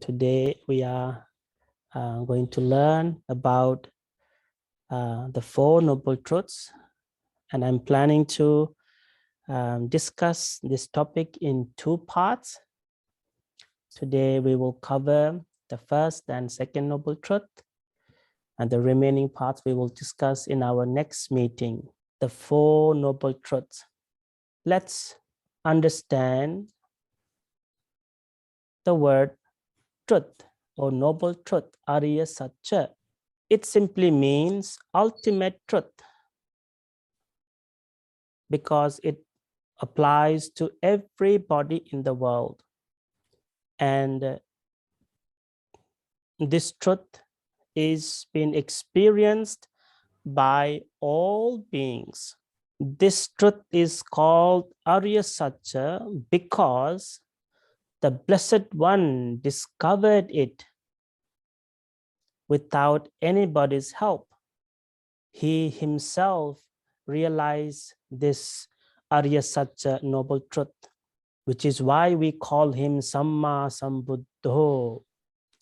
Today we are going to learn about the Four Noble Truths, and I'm planning to discuss this topic in two parts. Today we will cover the first and second Noble Truth, and the remaining parts we will discuss in our next meeting, the Four Noble Truths. Let's understand the word truth or noble truth, Arya Satya. It simply means ultimate truth because it applies to everybody in the world. And this truth is being experienced by all beings. This truth is called Arya Satya because the Blessed One discovered it without anybody's help. He himself realized this Arya Satya noble truth, which is why we call him Samma Sambuddho,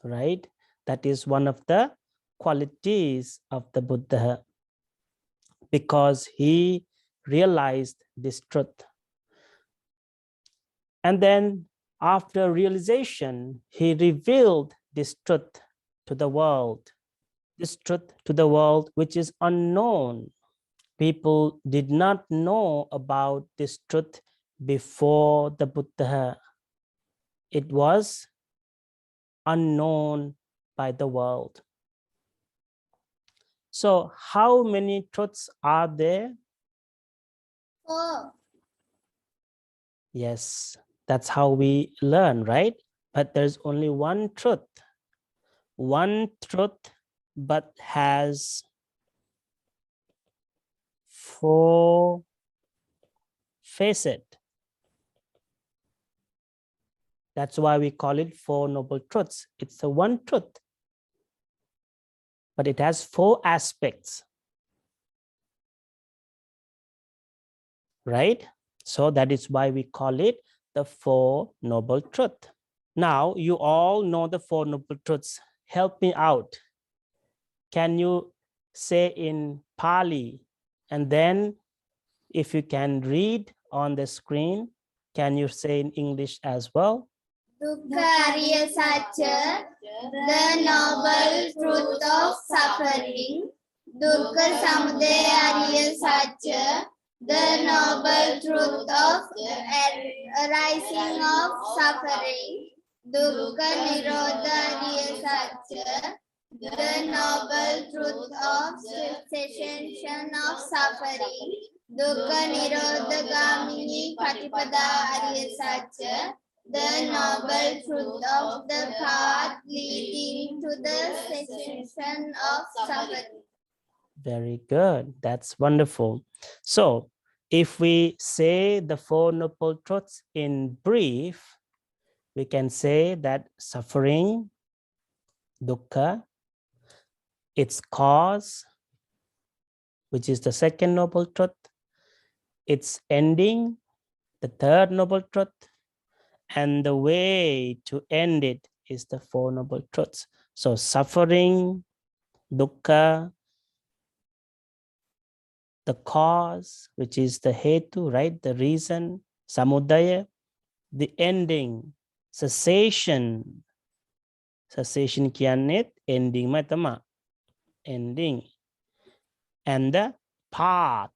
right? That is one of the qualities of the Buddha, because he realized this truth. And then after realization, he revealed this truth to the world. This truth to the world, which is unknown. People did not know about this truth before the Buddha. It was unknown by the world. So how many truths are there? 4. Yes, that's how we learn, right? But there's only one truth. One truth, but has 4 facets. That's why we call it Four Noble Truths. It's the one truth, but it has 4 aspects, right? So that is why we call it the Four Noble Truths. Now, you all know the Four Noble Truths. Help me out. Can you say in Pali? And then if you can read on the screen, can you say in English as well? Dukkha Arya Satya, the noble truth of suffering. Dukkha Samudaya Arya Satya, the noble truth of arising of suffering. Dukkha Nirodha Arya Satya, the noble truth of cessation of suffering. Dukkha Nirodha Gamini Patipada Arya Satya, the noble truth of the path leading to the cessation of suffering. Very good. That's wonderful. So if we say the Four Noble Truths in brief, we can say that suffering, dukkha, its cause, which is the second noble truth, its ending, the third noble truth, and the way to end it is the Four Noble Truths. So suffering, dukkha, the cause, which is the hetu, right? The reason, samudaya, the ending, cessation. Cessation kiyanne ending matama, ending. And the path,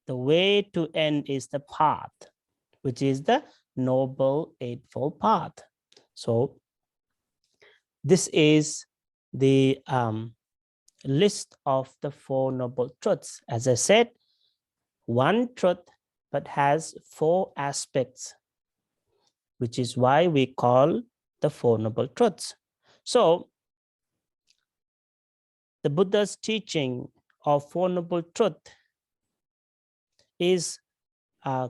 the way to end is the path, which is the Noble Eightfold Path. So this is the list of the Four Noble Truths. As I said, one truth, but has 4 aspects, which is why we call the Four Noble Truths. So the Buddha's teaching of Four Noble Truth is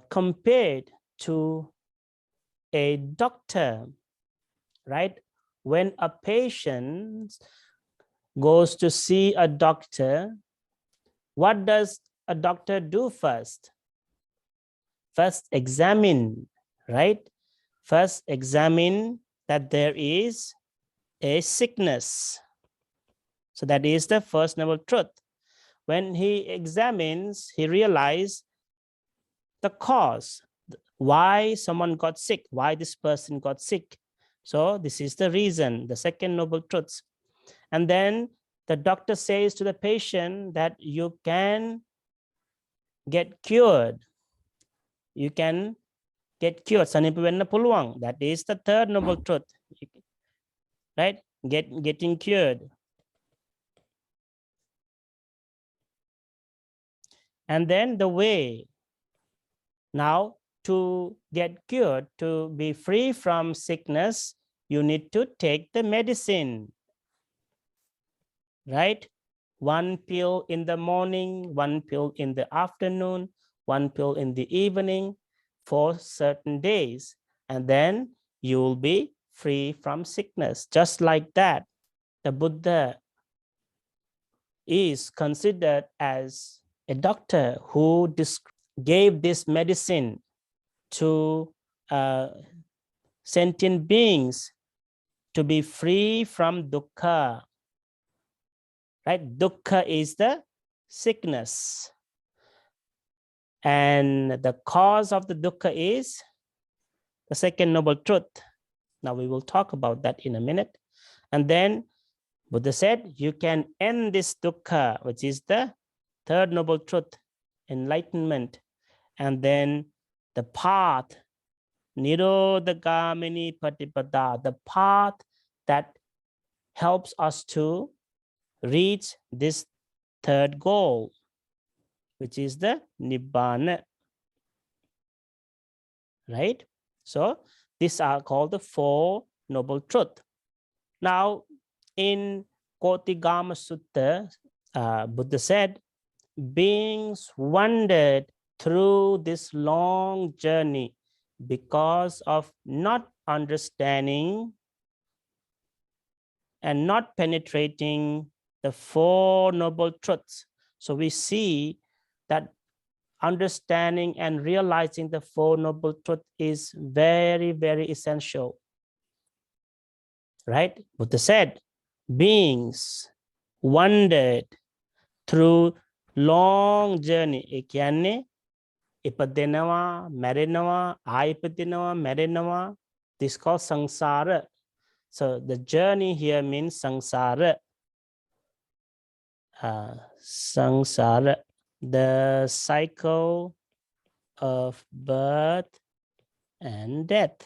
compared to a doctor, right? When a patient goes to see a doctor, what does a doctor do first? First examine, right? First examine that there is a sickness. So that is the first noble truth. When he examines, he realizes the cause, why someone got sick, why this person got sick. So this is the reason, the second noble truth. And then the doctor says to the patient that you can get cured. You can get cured. That is the third noble truth, right? Getting cured. And then the way now to get cured, to be free from sickness, you need to take the medicine, right? One pill in the morning, one pill in the afternoon, one pill in the evening for certain days. And then you will be free from sickness. Just like that, the Buddha is considered as a doctor who gave this medicine to sentient beings to be free from dukkha, right? Dukkha is the sickness. And the cause of the dukkha is the second noble truth. Now we will talk about that in a minute. And then Buddha said, you can end this dukkha, which is the third noble truth, enlightenment. And then the path, Nirodhagamini Patipada, the path that helps us to reach this third goal, which is the Nibbana, right? So these are called the Four Noble Truths. Now, in Kotigama Sutta, Buddha said, beings wandered through this long journey because of not understanding and not penetrating the Four Noble Truths. So we see that understanding and realizing the Four Noble Truths is very, very essential, right? Buddha said, beings wandered through long journey. Ipadenawa, Marinawa, Aipadenawa, Marinawa. This is called samsara. So the journey here means samsara. Samsara, the cycle of birth and death,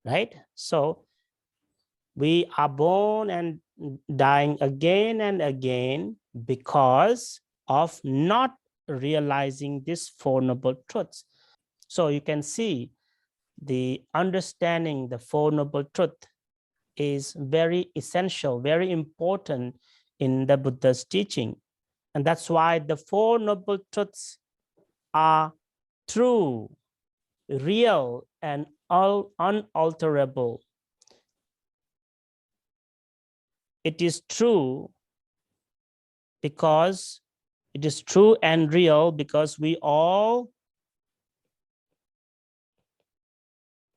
right? So we are born and dying again and again because of not realizing these Four Noble Truths. So you can see the understanding the Four Noble Truths is very essential, very important in the Buddha's teaching. And that's why the Four Noble Truths are true, real, and unalterable. It is true because it is true and real because we all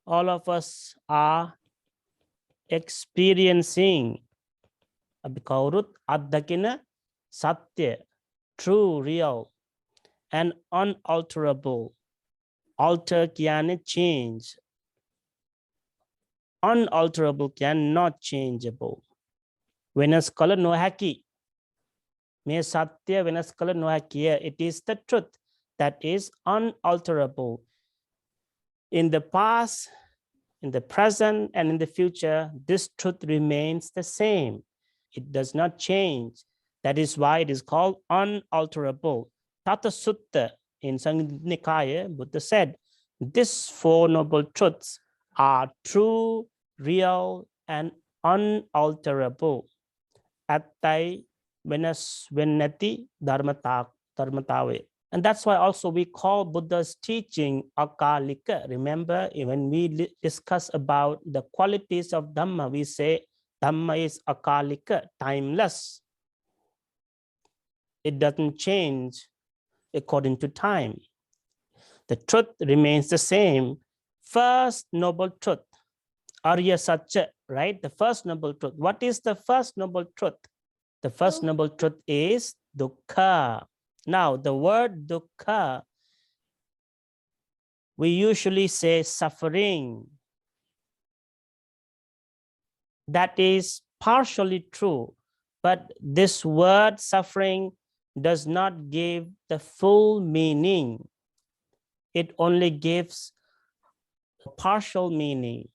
of us are experiencing satya, true, real, and unalterable. Alter kyane change. Unalterable can not changeable. Venas color no haki. Me satya venas color no haki. It is the truth that is unalterable. In the past, in the present, and in the future, this truth remains the same. It does not change. That is why it is called unalterable. Tata Sutta in Sangha Buddha said, these Four Noble Truths are true, real, and unalterable. Attai Venati Dharmatawe. And that's why also we call Buddha's teaching akalika. Remember, when we discuss about the qualities of Dhamma, we say Dhamma is akalika, timeless. It doesn't change according to time. The truth remains the same. First noble truth, Arya Satya, right? The first noble truth. What is the first noble truth? The first noble truth is dukkha. Now, the word dukkha, we usually say suffering. That is partially true, but this word suffering does not give the full meaning. It only gives a partial meaning.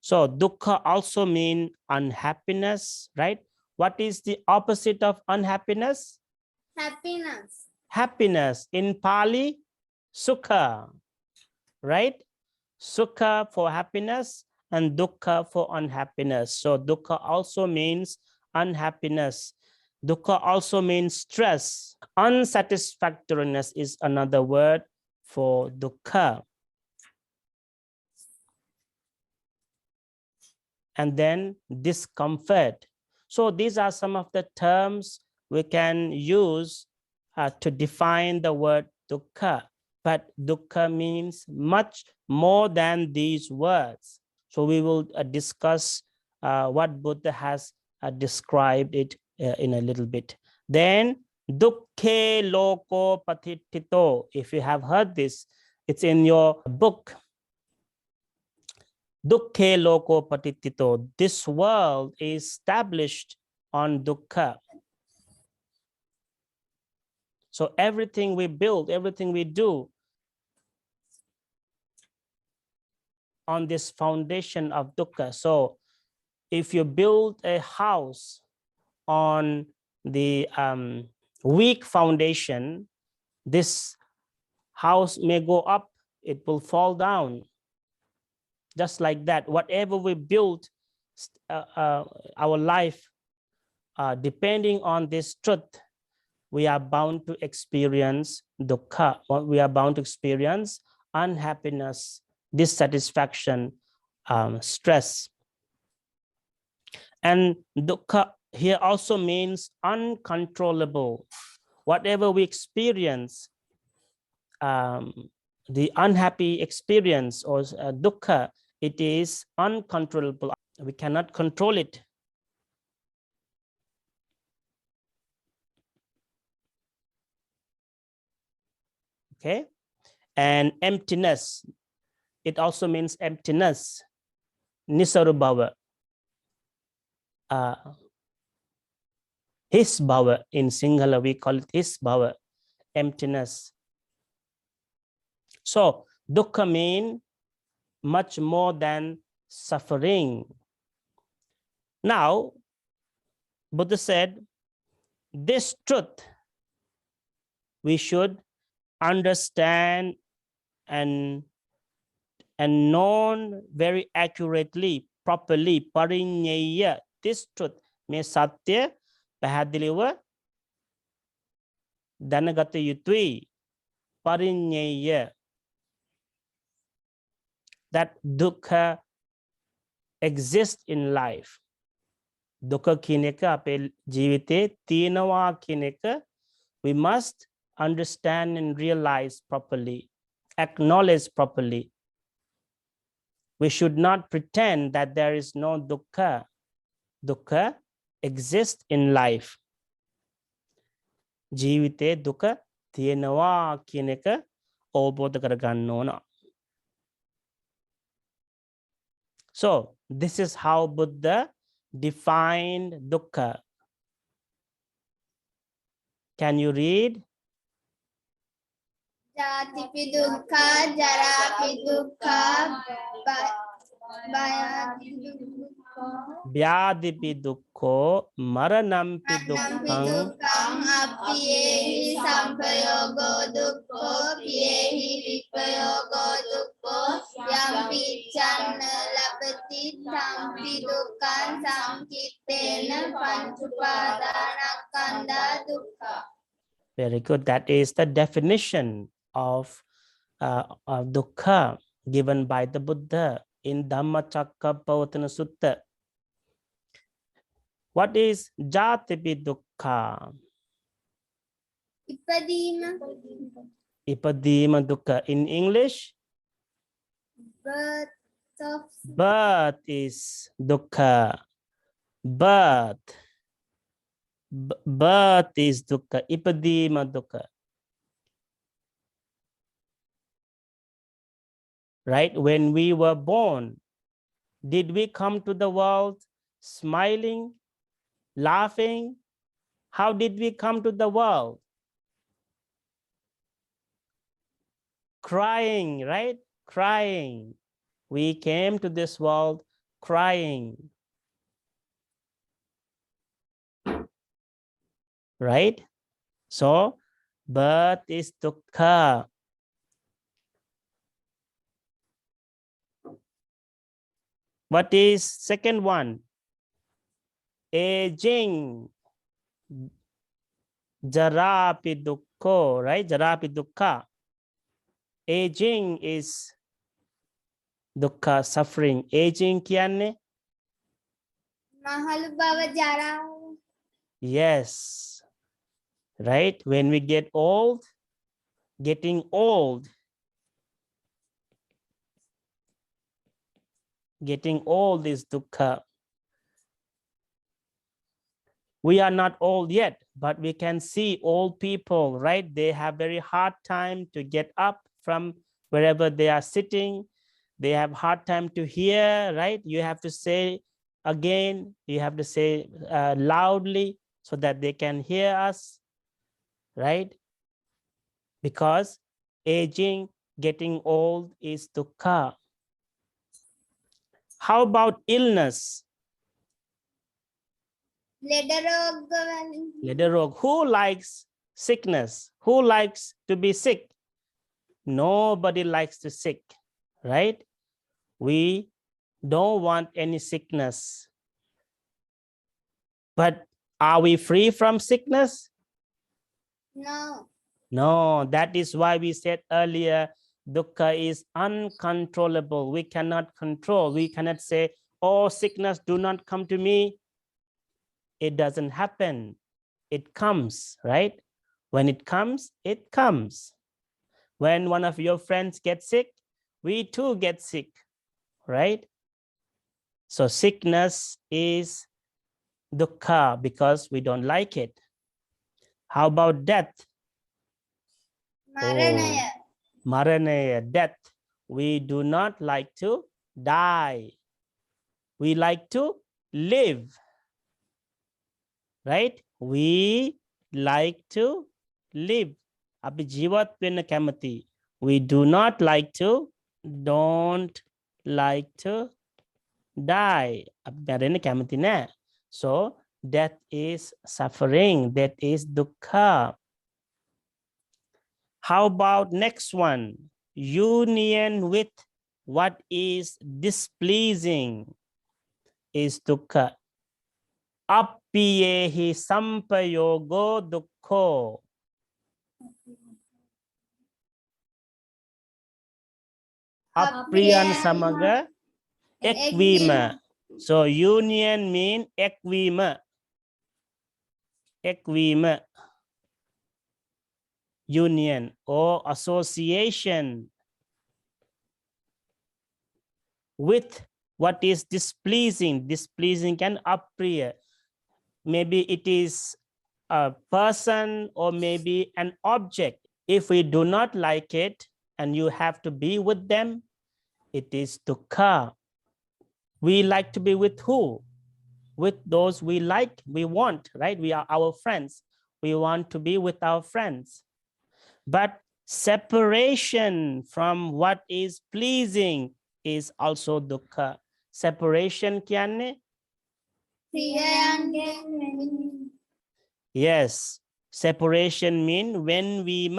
So dukkha also means unhappiness, right? What is the opposite of unhappiness? Happiness. Happiness. In Pali, sukha, right? Sukha for happiness and dukkha for unhappiness. So dukkha also means unhappiness. Dukkha also means stress. Unsatisfactoriness is another word for dukkha. And then discomfort. So these are some of the terms we can use to define the word dukkha. But dukkha means much more than these words. So we will discuss what Buddha has described it in a little bit. Then dukkhe loko patitito. If you have heard this, it's in your book. Dukkhe loko patitito. This world is established on dukkha. So everything we build, everything we do on this foundation of dukkha. So if you build a house on the weak foundation, this house may go up, it will fall down. Just like that, whatever we build our life, depending on this truth, we are bound to experience dukkha. We are bound to experience unhappiness, dissatisfaction, stress. And dukkha here also means uncontrollable. Whatever we experience, the unhappy experience or dukkha, it is uncontrollable. We cannot control it. Okay. And emptiness, it also means emptiness. Nisarubhava. His bhava, in Sinhala we call it his bhava, emptiness. So dukkha means much more than suffering. Now, Buddha said, this truth we should understand and known very accurately, properly, parinyaya. This truth, me satya pahadiliwa danagata yutui, parinyaya, that dukkha exists in life. Dukkha kineka ape jivite tinawa kineka, we must understand and realize properly, acknowledge properly. We should not pretend that there is no dukkha. Dukkha exists in life. Jivite dukkha tienawa kineka awbodha karaganna ona. So this is how Buddha defined dukkha. Can you read? Jatipi dukkha, jarapi dukkha, Vyadipi dukkho, maranampi dukkhang, dukkang, apiyehi sampayogo dukkho, piyehi vipayogo dukkho, yampi channa lapati tampi dukkang samkittena panchupadanakkhandha dukkha. Very good. That is the definition of dukkha given by the Buddha in Dhamma Chakkappavatana Sutta. What is jatipi dukkha? Ipadima. Ipadima dukkha. In English? birth of Birth is dukkha. Birth. Birth is dukkha. Ipadima dukkha. Right? When we were born, did we come to the world smiling, laughing? How did we come to the world? Crying, right? Crying. We came to this world crying. Right? So, birth is dukkha. What is second one? Aging. Jarapi dukkho, right? Jarapi dukkha. Aging is dukkha, suffering. Aging kyanne? Mahalu bava jara. Yes. Right? When we get old, getting old. Getting old is dukkha. We are not old yet, but we can see old people, right? They have very hard time to get up from wherever they are sitting. They have hard time to hear, right? You have to say again, you have to say loudly so that they can hear us, right? Because aging, getting old is dukkha. How about illness? Lederog. Who likes sickness? Who likes to be sick? Nobody likes to sick, right? We don't want any sickness. But are we free from sickness? No. No, that is why we said earlier, dukkha is uncontrollable. We cannot control. We cannot say, oh, sickness, do not come to me. It doesn't happen. It comes, right? When it comes, it comes. When one of your friends gets sick, we too get sick, right? So sickness is dukkha because we don't like it. How about death? Maranaya. Oh, maranaya, death. We do not like to die. We like to live, right? We like to live. Abi jivat wenna kamati. We do not like to, don't like to die. So death is suffering. That is dukkha. How about next one? Union with what is displeasing is dukkha. Appiyehi sampayogo dukkho. Apriyan samaga ekvima. So union mean ekvima. Ekvima. Union or association with what is displeasing. Displeasing can apriya. Maybe it is a person or maybe an object. If we do not like it and you have to be with them, it is dukkha. We like to be with who? With those we like, we want, right? We are our friends. We want to be with our friends. But separation from what is pleasing is also dukkha. Separation kyanne? Yes. Separation mean when we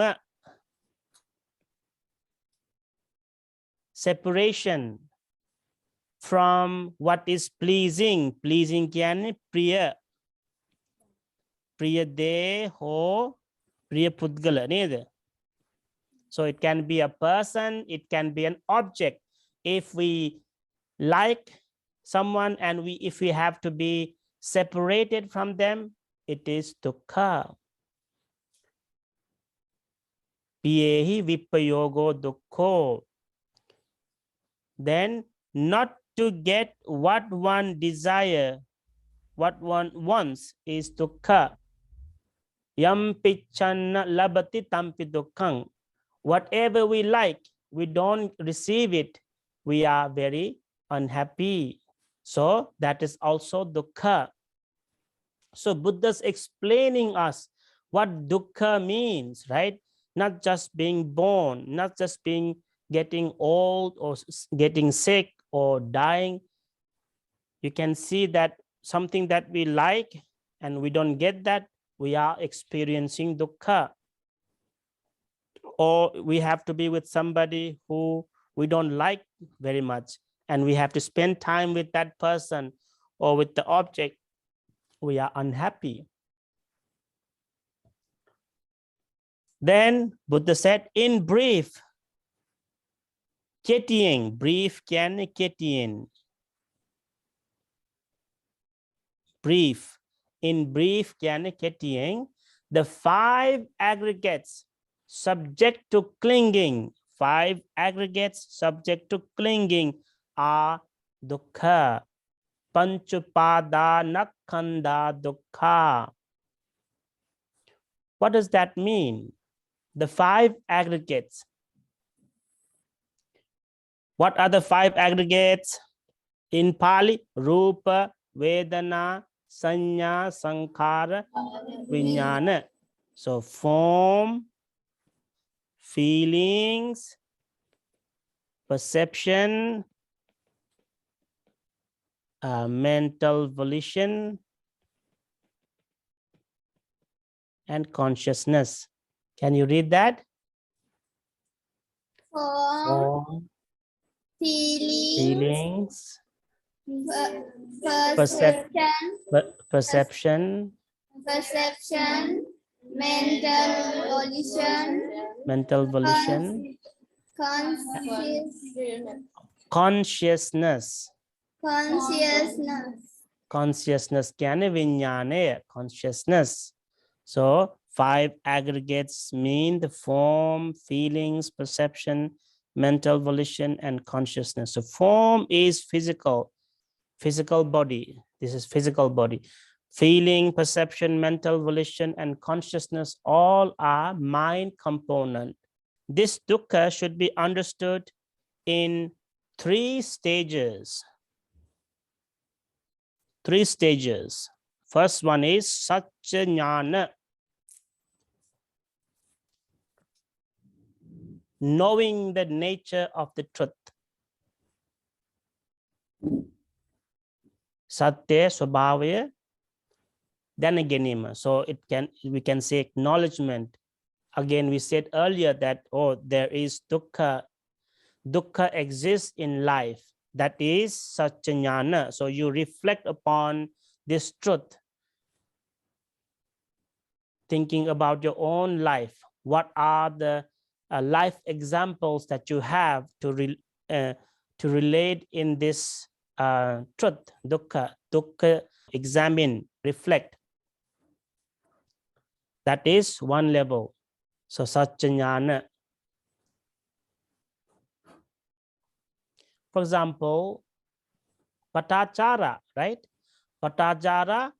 separation from what is pleasing. Pleasing kyanne? Priya. Priya de ho priya pudgala neda. So it can be a person, it can be an object. If we like someone and if we have to be separated from them, it is dukkha. Piyehi vipayogo dukkho. then not to get what one desire, what one wants is dukkha. Yam picchanna labati tampi dukkhang. Whatever we like, we don't receive it, we are very unhappy. So that is also dukkha. So Buddha's explaining us what dukkha means, right? Not just being born, not just being getting old or getting sick or dying. You can see that something that we like and we don't get that, we are experiencing dukkha. Or we have to be with somebody who we don't like very much and we have to spend time with that person or with the object, we are unhappy. Then Buddha said, in brief, Ketien, brief can Ketien. Brief. In brief can Ketien, the 5 aggregates subject to clinging, 5 aggregates subject to clinging are dukkha. Panchupadanakkhandha dukkha. What does that mean? The 5 aggregates. What are the 5 aggregates? In Pali, Rupa, Vedana, Sanya, Sankhara, Vijnana. So form, feelings, perception, mental volition, and consciousness. Can you read that? Form, feelings, perception, mental volition, consciousness. Consciousness kyane vijnane, consciousness. So 5 aggregates mean the form, feelings, perception, mental volition, and consciousness. So form is physical body. This is physical body. Feeling, perception, mental volition, and consciousness all are mind component. This dukkha should be understood in 3 stages. 3 stages. First one is Satya Jnana, knowing the nature of the truth. Satya Swabhavaya Danaganima. So we can say acknowledgement. Again, we said earlier that there is dukkha. Dukkha exists in life. That is Satya Jnana. So you reflect upon this truth, thinking about your own life. What are the life examples that you have to relate in this truth, dukkha? Dukkha, examine, reflect. That is one level. So Satya Jnana. For example, Patachara, right? Patachara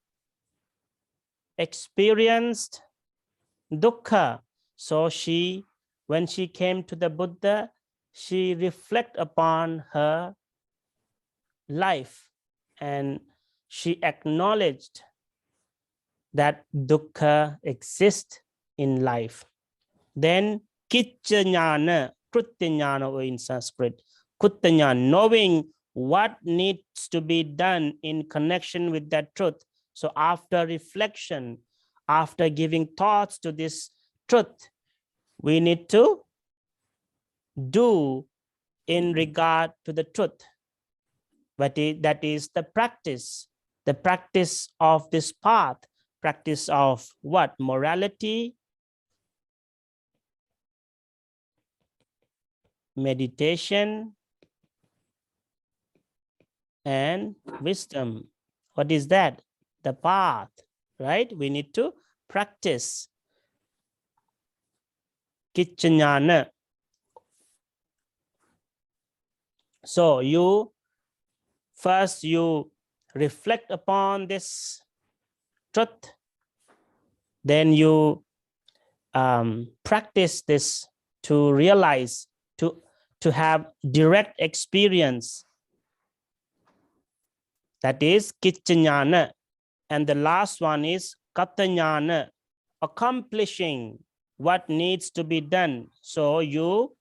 experienced dukkha. So when she came to the Buddha, she reflected upon her life and she acknowledged that dukkha exists in life. Then Kitcha Jnana, Krutya Jnana in Sanskrit, Kutta Jnana, knowing what needs to be done in connection with that truth. So after reflection, after giving thoughts to this truth, we need to do in regard to the truth. But that is the practice of this path, practice of what? Morality, meditation, and wisdom. What is that? The path, right? We need to practice. Kitcha Jnana. So you first you reflect upon this truth, then you practice this to realize, to have direct experience. That is Kichanyana. And the last one is Katanyana, accomplishing what needs to be done. So you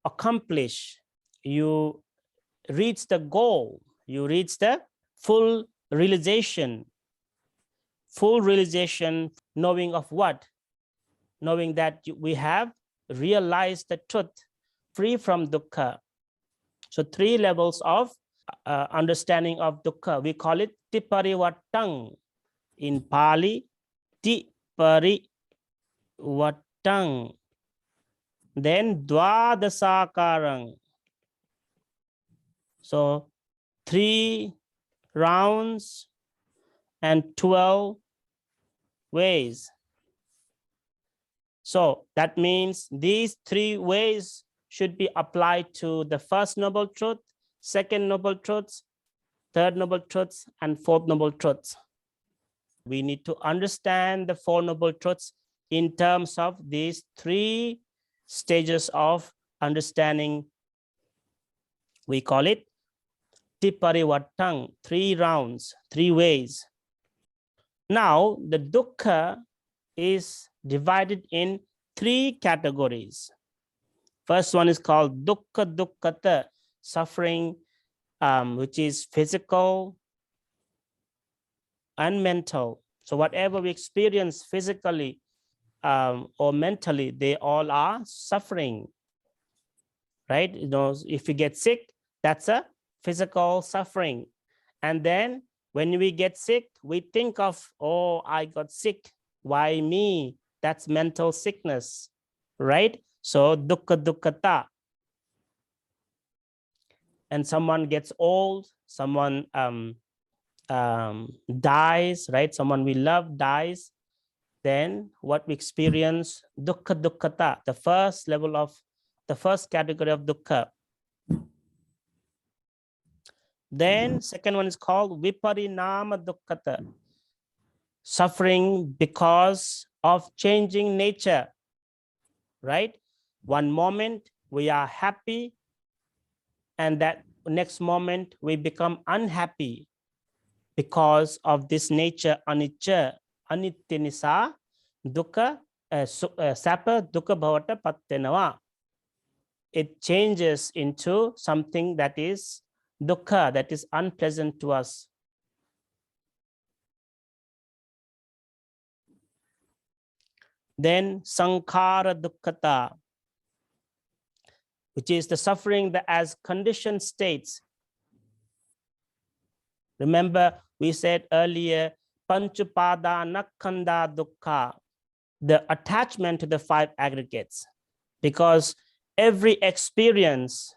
accomplish, you reach the goal, you reach the full realization. Full realization, knowing of what? Knowing that we have realized the truth, free from dukkha. So 3 levels of understanding of dukkha. We call it tiparivattang. In Pali, tiparivattang. Then dvadasakarang. So 3 rounds and 12 ways. So that means these 3 ways should be applied to the first noble truth, second noble truth, third noble truth, and fourth noble truth. We need to understand the 4 noble truths in terms of these 3 stages of understanding. We call it tiparivattang, 3 rounds, 3 ways. Now, the dukkha is divided in 3 categories. First one is called dukkha dukkhata, suffering, which is physical and mental. So whatever we experience physically or mentally, they all are suffering, right? You know, if you get sick, that's a physical suffering. And then when we get sick, we think of, oh, I got sick. Why me? That's mental sickness, right? So dukkha dukkhata. And someone gets old, someone dies, right? Someone we love dies. Then what we experience, dukkha dukkhata, the first level of the first category of dukkha. Then second one is called viparinama dukkhata, suffering because of changing nature, right? One moment we are happy, and that next moment we become unhappy because of this nature anicca, anitya nisa, dukkha, sapa dukkha bhavata pattenawa. It changes into something that is dukkha, that is unpleasant to us. Then sankhara dukkhata, which is the suffering that as conditioned states. Remember, we said earlier, panchupada nakkanda dukkha, the attachment to the 5 aggregates, because every experience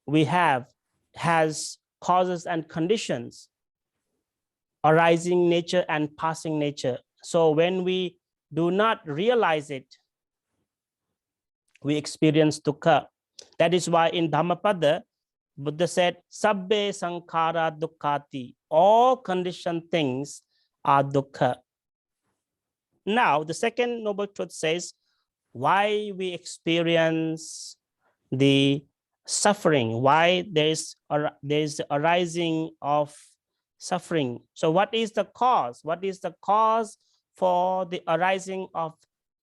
we have has causes and conditions, arising nature and passing nature. So when we do not realize it, we experience dukkha. That is why in Dhammapada, Buddha said, Sabbe sankhara dukkhati, all conditioned things are dukkha. Now, the second noble truth says, why we experience the suffering, why there is the arising of suffering. So what is the cause? What is the cause for the arising of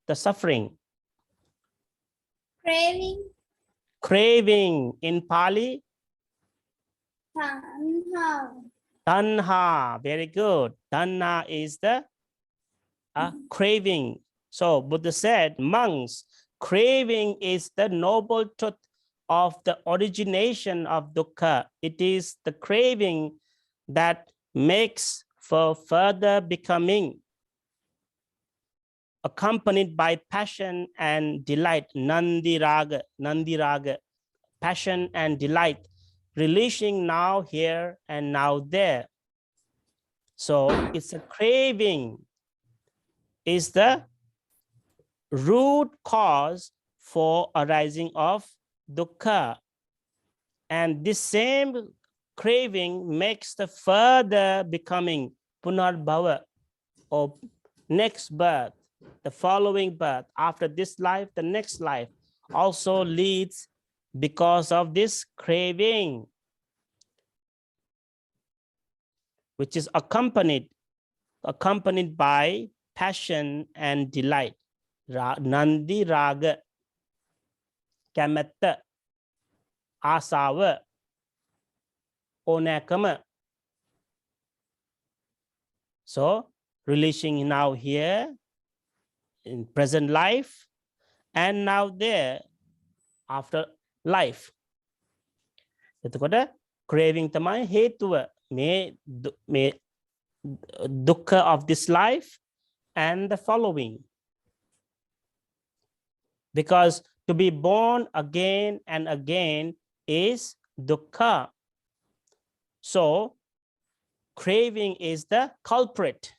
the suffering? Craving. Craving. In Pali, Tanha. tanha. Very good. Tanha is the craving. So Buddha said, monks, craving is the noble truth of the origination of dukkha. It is the craving that makes for further becoming, accompanied by passion and delight, nandi raga, passion and delight, releasing now here and now there. So it's a craving, is the root cause for arising of dukkha. And this same craving makes the further becoming punarbhava, or next birth, the following birth, after this life, the next life also leads because of this craving, which is accompanied by passion and delight. Nandi raga, kamatta, asawa, onakama. So releasing now here in present life, and now there after life. එතකොට craving තමයි හේතුව මේ dukkha of this life and the following. Because to be born again and again is dukkha. So craving is the culprit.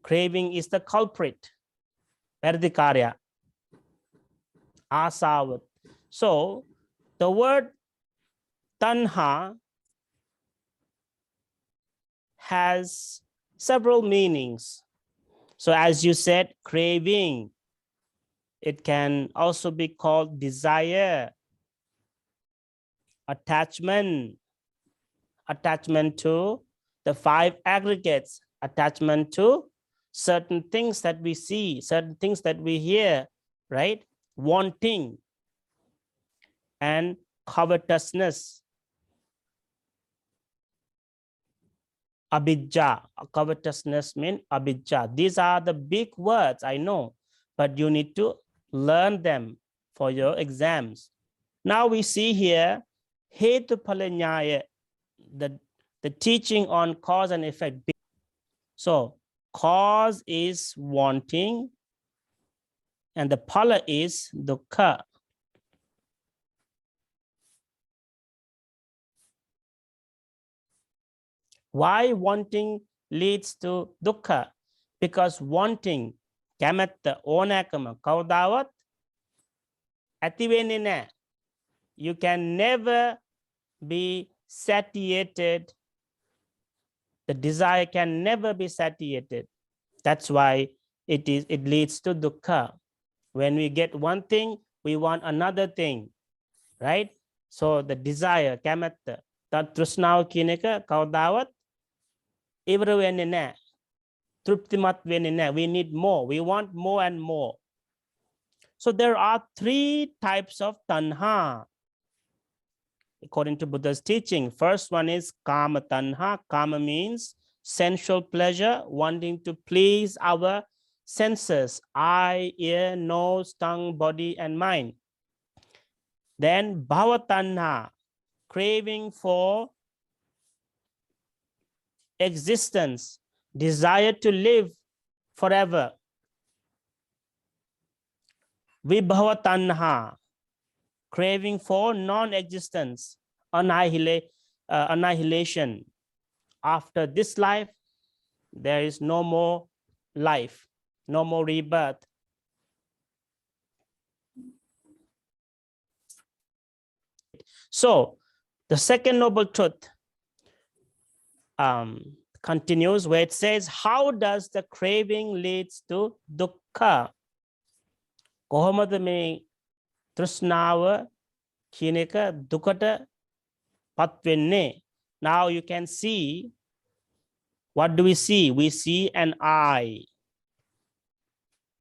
Craving is the culprit. Perdikaarya. Asavat. So the word tanha has several meanings. So as you said, craving, it can also be called desire, attachment to the five aggregates, attachment to certain things that we see, certain things that we hear, right? Wanting and covetousness. Abhijja, covetousness means abhijja. These are the big words, I know, but you need to learn them for your exams. Now we see here, Hetuphala Nyaya, the teaching on cause and effect. So cause is wanting, and the phala is dukkha. Why wanting leads to dukkha? Because wanting, kamatta, onakama, kawdawat, ඇති වෙන්නේ නැහැ. You can never be satiated. The desire can never be satiated. That's why it leads to dukkha. When we get one thing, we want another thing, right? So the desire, kamatta, tatrusnav කියන එක කවදාවත් ඉවර වෙන්නේ නැහැ. තෘප්තිමත් වෙන්නේ නැහැ. We need more. We want more and more. So there are three types of tanha according to Buddha's teaching. First one is kama tanha. Kama means sensual pleasure, wanting to please our senses, eye, ear, nose, tongue, body, and mind. Then bhava tanha, craving for existence, desire to live forever. Vibhava tanha, craving for non-existence, annihilation. After this life, there is no more life, no more rebirth. So the second noble truth continues where it says, how does the craving leads to dukkha? කොහොමද මේ තෘෂ්ණාව කියන එක දුකට පත් වෙන්නේ? Now you can see, what do we see? We see an eye.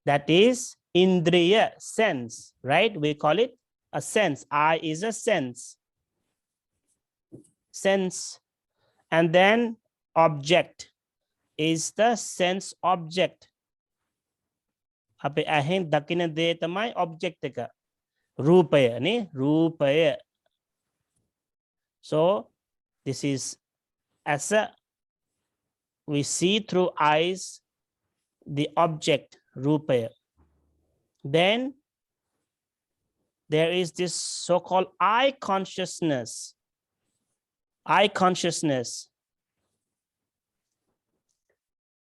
That is indriya, sense, right? We call it a sense. Eye is a sense. Sense. And then object is the sense object. අපේ ඇහෙන් දකින දේ තමයි object එක. රූපය නේ, රූපය. So this is as we see through eyes the object rupaya. Then there is this so-called eye consciousness. Eye consciousness.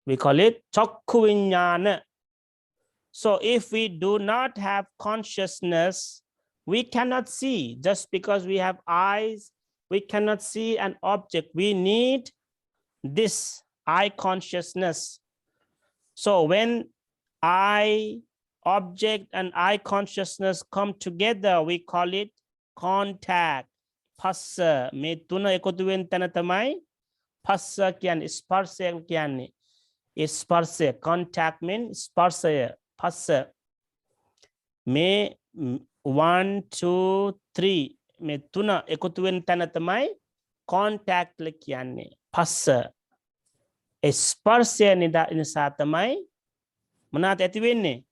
We call it chakku viññāna. So if we do not have consciousness, We cannot see just because we have eyes. We cannot see an object. We need this eye consciousness. So when eye object and eye consciousness come together, we call it contact. Phassa me tuna එකතු වෙන තැන තමයි phassa කියන්නේ ස්පර්ශය කියන්නේ. ස්පර්ශය contact means ස්පර්ශය phassa. මේ 1 2 3 මේ තුන එකතු වෙන තැන තමයි contact කියන්නේ. phassa. ස්පර්ශය නිසා තමයි මොනවාද ඇති වෙන්නේ?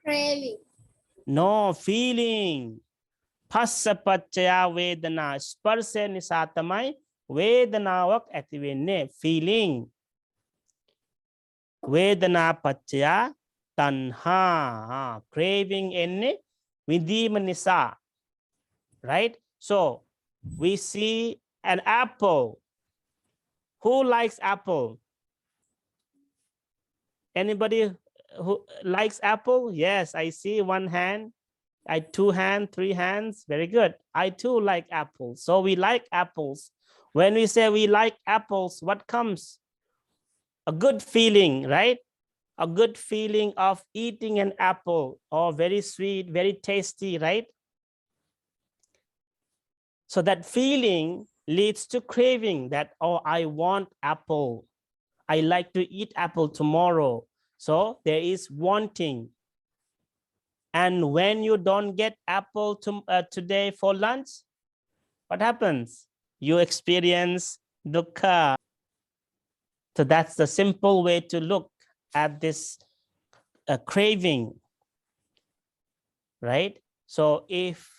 craving, No, feeling. Phassa paccaya vedana. ස්පර්ශය නිසා තමයි වේදනාවක් ඇති වෙන්නේ. Feeling. වේදනා paccaya tanha. Craving එන්නේ විඳීම නිසා. Right? So we see an apple. Who likes apple? Anybody who likes apple? Yes, I see one hand. I 2 hands, 3 hands. Very good. I too like apples. So we like apples. When we say we like apples, what comes? A good feeling, right? A good feeling of eating an apple. Oh, very sweet, very tasty, right? So that feeling leads to craving that, oh, I want apple. I like to eat apple tomorrow. So there is wanting. And when you don't get apple today for lunch, what happens? You experience dukkha. So that's the simple way to look at this craving, right? So if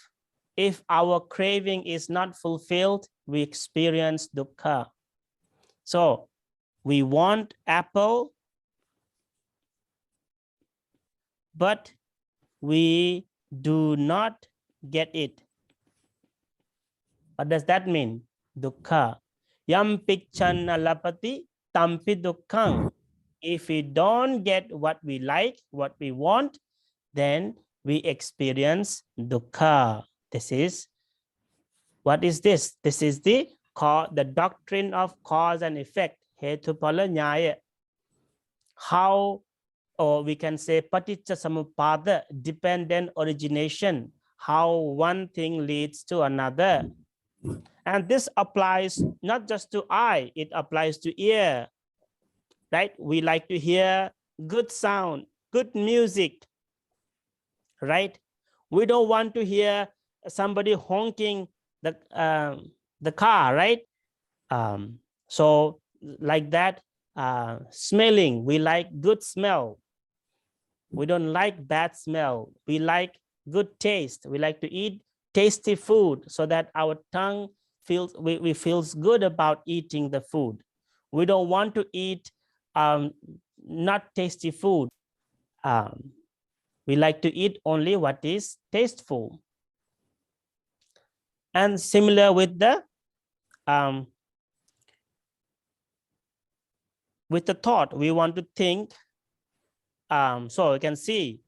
our craving is not fulfilled, we experience dukkha. So we want apple, but we do not get it. What does that mean? Dukkha. Yam picchanna lapati tampi dukkhang. If we don't get what we like, what we want, then we experience dukkha. This is, what is this? This is the doctrine of cause and effect. Hetupala nyaya. How, or we can say paticca samuppada, dependent origination, how one thing leads to another. And this applies not just to eye, it applies to ear, right? We like to hear good sound, good music, right? We don't want to hear somebody honking the car, right? So like that, smelling, we like good smell. We don't like bad smell. We like good taste. We like to eat tasty food so that our tongue feels, we feels good about eating the food. We don't want to eat not tasty food. We like to eat only what is tasteful. And similar with the thought, we want to think. So you can see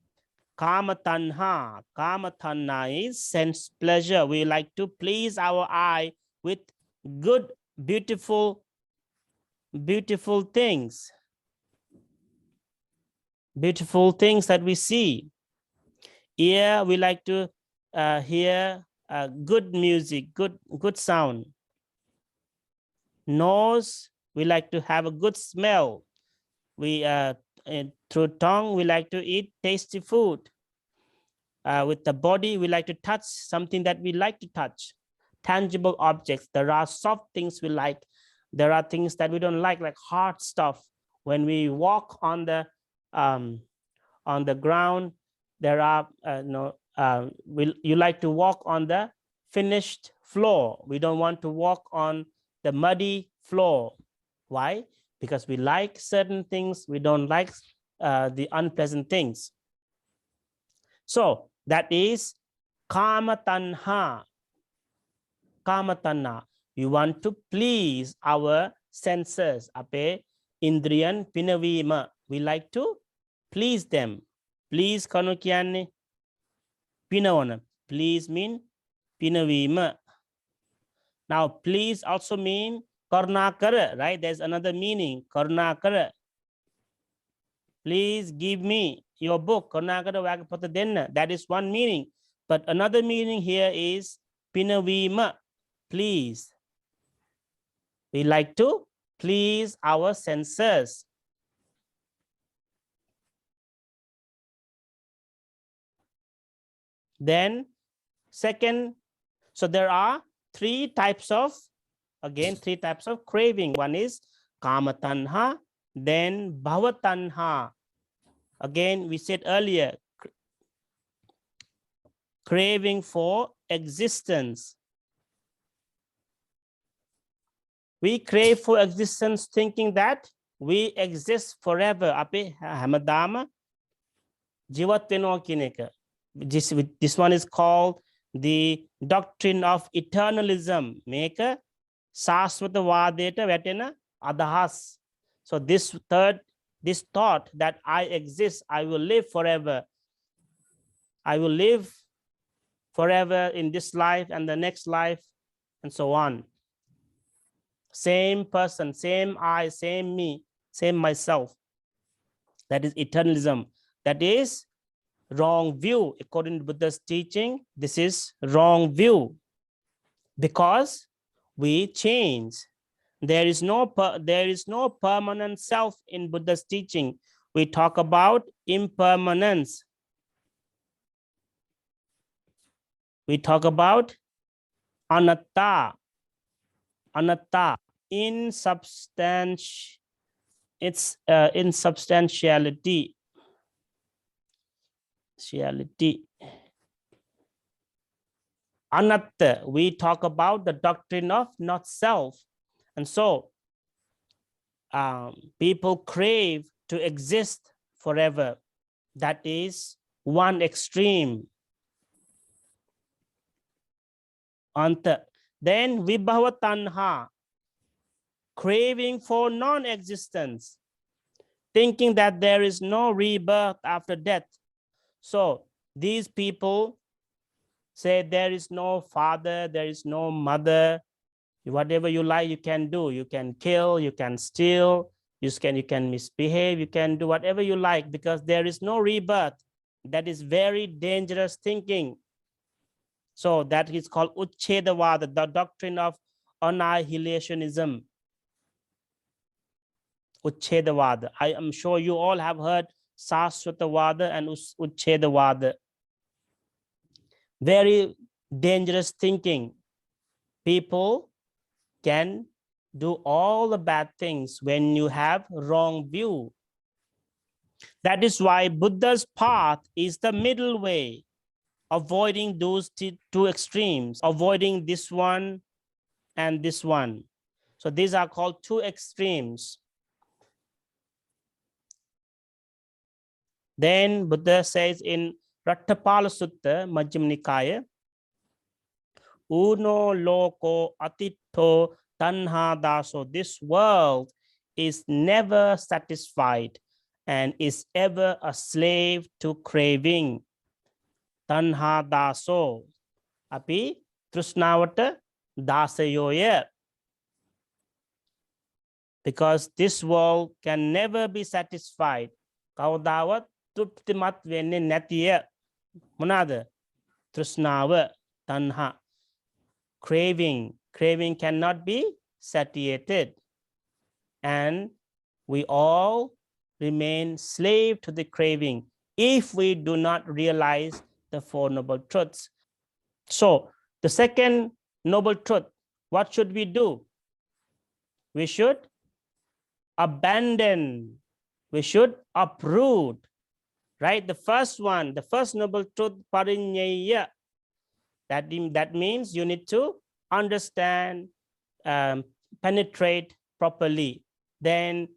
kama tanha. Kama tanha is sense pleasure. We like to please our eye with good, beautiful things. Beautiful things that we see. Ear, we like to hear good music, good sound. Nose, we like to have a good smell. We through tongue, we like to eat tasty food. With the body, we like to touch something that we like to touch. Tangible objects. There are soft things we like. There are things that we don't like hard stuff. When we walk on the ground, there are you like to walk on the finished floor. We don't want to walk on the muddy floor. Why? Because we like certain things, we don't like the unpleasant things. So that is kama tanha. Kama tanha. We want to please our senses. Ape indriyan pinavima. We like to please them. Please kanu kiyanne pinawana. Please mean pinawima. Now, please also mean karunakara, right? There's another meaning, karunakara. Please give me your book, karunakara wagapata denna. That is one meaning. But another meaning here is pinawima, please. We like to please our senses. Then second, so there are three types of craving. One is kama tanha, then bhava tanha. Again, we said earlier, craving for existence. We crave for existence thinking that we exist forever. Ape hamadama jivateno kineka. This one is called the doctrine of eternalism. Meka saswata vadeta vetena adahas. So this thought that I exist, I will live forever. I will live forever in this life and the next life, and so on. Same person, same I, same me, same myself. That is eternalism. That is wrong view. According to Buddha's teaching, this is wrong view because we change. There is no permanent self in Buddha's teaching. We talk about impermanence. We talk about anatta, insubstantiality. Anatta, we talk about the doctrine of not self. And so people crave to exist forever. That is one extreme. Anta. Then vibhava tanha, craving for non-existence, thinking that there is no rebirth after death. So these people say there is no father, there is no mother. Whatever you like, you can do. You can kill, you can steal, you can misbehave, you can do whatever you like because there is no rebirth. That is very dangerous thinking. So that is called Uchchedavada, the doctrine of annihilationism. Uchchedavada. I am sure you all have heard Saswatavada and Uchchedavada. Very dangerous thinking. People can do all the bad things when you have wrong view. That is why Buddha's path is the middle way, avoiding those two extremes, avoiding this one and this one. So these are called two extremes. Then Buddha says in Rattapala Sutta, Majjhima Nikaya, Uno loko atitto tanha daso. This world is never satisfied and is ever a slave to craving. Tanha daso. Api trusnavata dasayoya. Because this world can never be satisfied. Kaudawat truptimat venne natiya. Munada trusnava tanha. Craving cannot be satiated, and we all remain slave to the craving if we do not realize the Four Noble Truths. So the second noble truth, what should we do? We should abandon, we should uproot, right? The first one, the first noble truth, parinyaya. That means you need to understand, penetrate properly. Then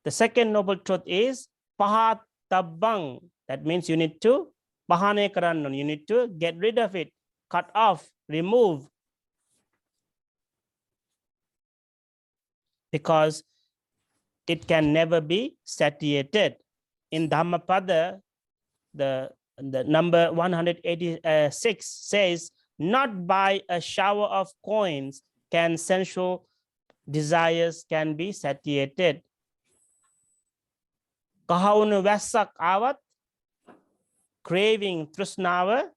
the second noble truth is pahatabang. That means you need to pahane karannon. You need to get rid of it, cut off, remove. Because it can never be satiated. In Dhammapada, the the number 186 says, not by a shower of coins can sensual desires can be satiated. Kahawun වැස්සක් ආවත් craving තෘෂ්ණාව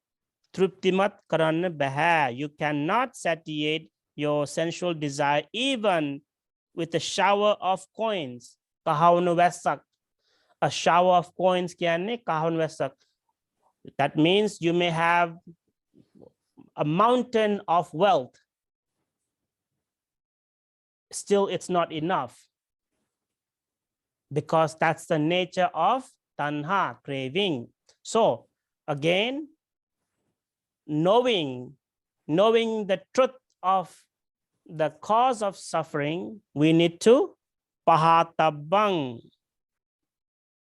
තෘප්තිමත් කරන්න බැහැ. You cannot satiate your sensual desire even with a shower of coins. Kahawun වැස්සක්. A shower of coins කියන්නේ kahawun වැස්සක්. That means you may have a mountain of wealth. Still, it's not enough. Because that's the nature of tanha, craving. So again, knowing the truth of the cause of suffering, we need to pahatabang.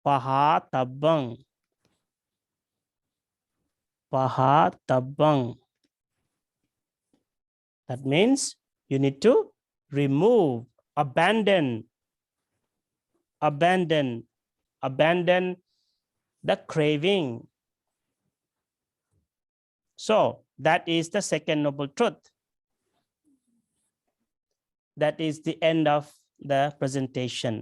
Pahatabang. Pahatabang. That means you need to remove, abandon the craving. So that is the second noble truth. That is the end of the presentation.